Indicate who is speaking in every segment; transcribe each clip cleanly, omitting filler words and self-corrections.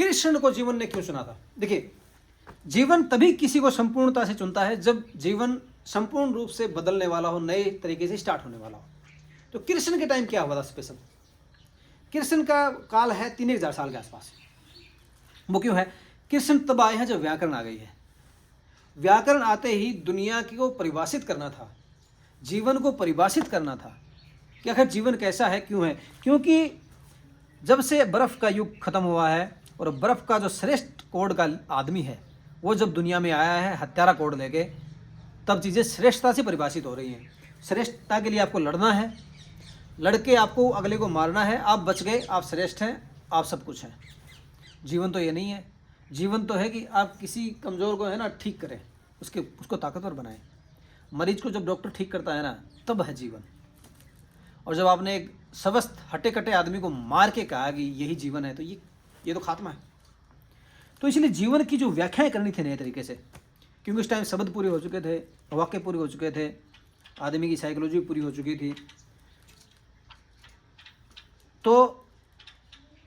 Speaker 1: कृष्ण को जीवन ने क्यों चुना था? देखिए, जीवन तभी किसी को संपूर्णता से चुनता है जब जीवन संपूर्ण रूप से बदलने वाला हो, नए तरीके से स्टार्ट होने वाला हो। तो कृष्ण के टाइम क्या हुआ था स्पेशल? कृष्ण का काल है 3000 साल के आसपास। वो क्यों है? कृष्ण तब आए हैं जब व्याकरण आ गई है। व्याकरण आते ही दुनिया को परिभाषित करना था, जीवन को परिभाषित करना था कि आखिर जीवन कैसा है, क्यों है। क्योंकि जब से बर्फ का युग खत्म हुआ है और बर्फ का जो श्रेष्ठ कोड का आदमी है वो जब दुनिया में आया है हत्यारा कोड लेके, तब चीज़ें श्रेष्ठता से परिभाषित हो रही हैं। श्रेष्ठता के लिए आपको लड़ना है, लड़के आपको अगले को मारना है, आप बच गए, आप श्रेष्ठ हैं, आप सब कुछ हैं। जीवन तो ये नहीं है। जीवन तो है कि आप किसी कमज़ोर को है ना ठीक करें, उसको ताकतवर बनाएं। मरीज को जब डॉक्टर ठीक करता है ना, तब है जीवन। और जब आपने एक स्वस्थ हटे कटे आदमी को मार के कहा कि यही जीवन है, तो ये तो खात्मा है। तो इसलिए जीवन की जो व्याख्याएं करनी थी नए तरीके से, क्योंकि उस टाइम शब्द पूरे हो चुके थे, वाक्य पूरे हो चुके थे, आदमी की साइकोलॉजी पूरी हो चुकी थी, तो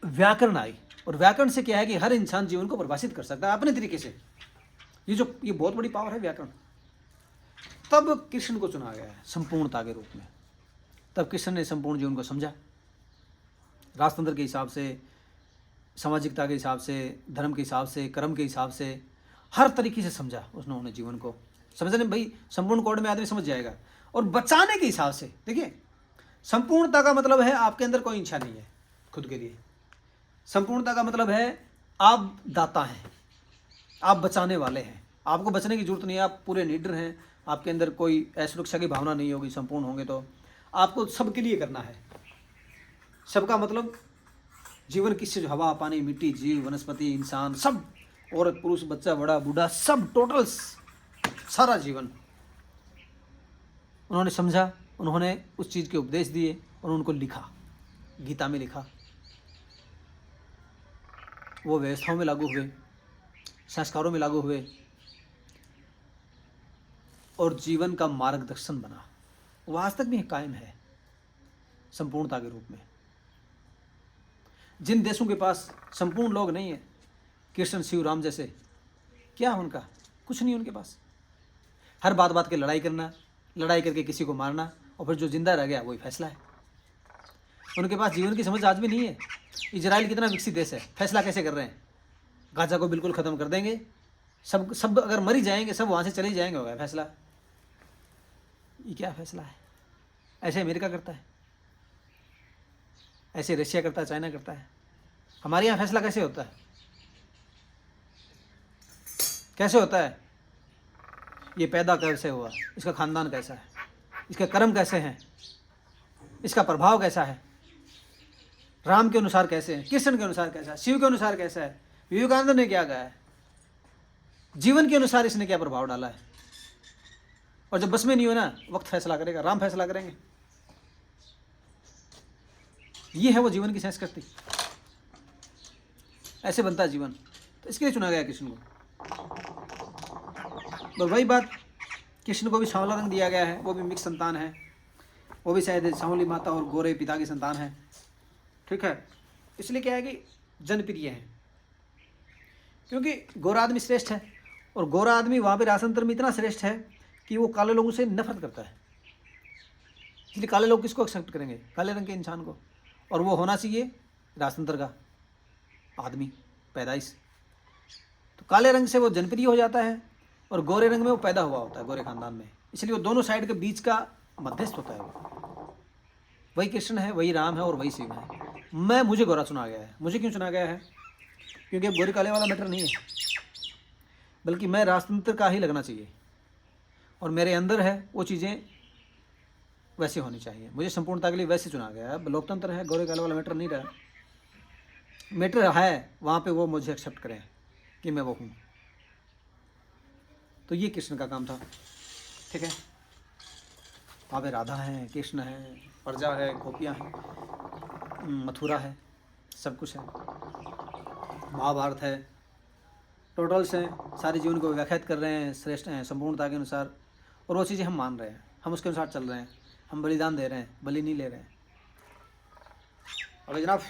Speaker 1: व्याकरण आई। और व्याकरण से क्या है कि हर इंसान जीवन को परिभाषित कर सकता है अपने तरीके से। ये बहुत बड़ी पावर है व्याकरण। तब कृष्ण को चुना गया है संपूर्णता के रूप में। तब कृष्ण ने संपूर्ण जीवन को समझा, राजतंत्र के हिसाब से, सामाजिकता के हिसाब से, धर्म के हिसाब से, कर्म के हिसाब से, हर तरीके से समझा उन्होंने जीवन को। समझने भाई संपूर्ण कोड में आदमी समझ जाएगा। और बचाने के हिसाब से, देखिए संपूर्णता का मतलब है आपके अंदर कोई इच्छा नहीं है खुद के लिए। संपूर्णता का मतलब है आप दाता हैं, आप बचाने वाले हैं, आपको बचने की जरूरत नहीं है, आप पूरे लीडर हैं, आपके अंदर कोई असुरक्षा की भावना नहीं होगी। संपूर्ण होंगे तो आपको सबके लिए करना है। सबका मतलब जीवन किससे, हवा पानी मिट्टी जीव वनस्पति इंसान सब, औरत पुरुष बच्चा बड़ा बूढ़ा सब, टोटल सारा जीवन उन्होंने समझा। उन्होंने उस चीज़ के उपदेश दिए और उनको लिखा, गीता में लिखा। वो व्यवस्थाओं में लागू हुए, संस्कारों में लागू हुए और जीवन का मार्गदर्शन बना। वो आज तक भी कायम है संपूर्णता के रूप में। जिन देशों के पास संपूर्ण लोग नहीं है, कृष्ण शिव राम जैसे, क्या उनका कुछ नहीं उनके पास। हर बात बात के लड़ाई करना, लड़ाई करके किसी को मारना, और फिर जो जिंदा रह गया वही फैसला है। उनके पास जीवन की समझ आज भी नहीं है। इजराइल कितना विकसित देश है, फैसला कैसे कर रहे हैं? गाजा को बिल्कुल ख़त्म कर देंगे, सब अगर मर ही जाएंगे, सब वहाँ से चले जाएंगे, हो गया फैसला। ये क्या फैसला है? ऐसे अमेरिका करता है, ऐसे रशिया करता है, चाइना करता है। हमारे यहाँ फैसला कैसे होता है? कैसे होता है? ये पैदा कैसे हुआ, इसका खानदान कैसा है, इसके कर्म कैसे हैं, इसका प्रभाव कैसा है, राम के अनुसार कैसे है, कृष्ण के अनुसार कैसा है, शिव के अनुसार कैसा है, विवेकानंद ने क्या कहा है, जीवन के अनुसार इसने क्या प्रभाव डाला है। और जब बस में नहीं हो ना, वक्त फैसला करेगा, राम फैसला करेंगे। ये है वो जीवन की संस्कृति। ऐसे बनता है जीवन। तो इसके लिए चुना गया कृष्ण को। तो वही बात, कृष्ण को भी सांवला रंग दिया गया है, वो भी मिक्स संतान है, वो भी शायद सांवली माता और गोरे पिता की संतान है। ठीक है, इसलिए क्या है कि जनप्रिय है, क्योंकि गोरा आदमी श्रेष्ठ है। और गोरा आदमी वहाँ पे राजतंत्र में इतना श्रेष्ठ है कि वो काले लोगों से नफरत करता है। इसलिए काले लोग किसको एक्सेप्ट करेंगे? काले रंग के इंसान को। और वो होना चाहिए राजतंत्र का आदमी पैदाइश। तो काले रंग से वो जनप्रिय हो जाता है और गोरे रंग में वो पैदा हुआ होता है, गोरे खानदान में। इसलिए वो दोनों साइड के बीच का मध्यस्थ होता है। वो वही कृष्ण है, वही राम है और वही शिव है। मुझे गोरा चुना गया है। मुझे क्यों चुना गया है? क्योंकि अब गोरे काले वाला मैटर नहीं है, बल्कि मैं राजतंत्र का ही लगना चाहिए और मेरे अंदर है वो चीज़ें वैसे होनी चाहिए। मुझे संपूर्णता के लिए वैसे चुना गया है। अब लोकतंत्र है, गोरे काले वाला मैटर नहीं रहा। मैटर है वहाँ पे वो मुझे एक्सेप्ट करें कि मैं वो हूँ। तो ये कृष्ण का काम था। ठीक है, वहाँ पे राधा है, कृष्ण है, प्रजा है, गोपियाँ हैं, मथुरा है, सब कुछ है, महाभारत है, टोटल्स हैं, सारे जीवन को व्याख्यात कर रहे हैं श्रेष्ठ हैं संपूर्णता के अनुसार। और वो चीज़ें हम मान रहे हैं, हम उसके अनुसार चल रहे हैं, हम बलिदान दे रहे हैं, बलि नहीं ले रहे हैं। अरे जनाब।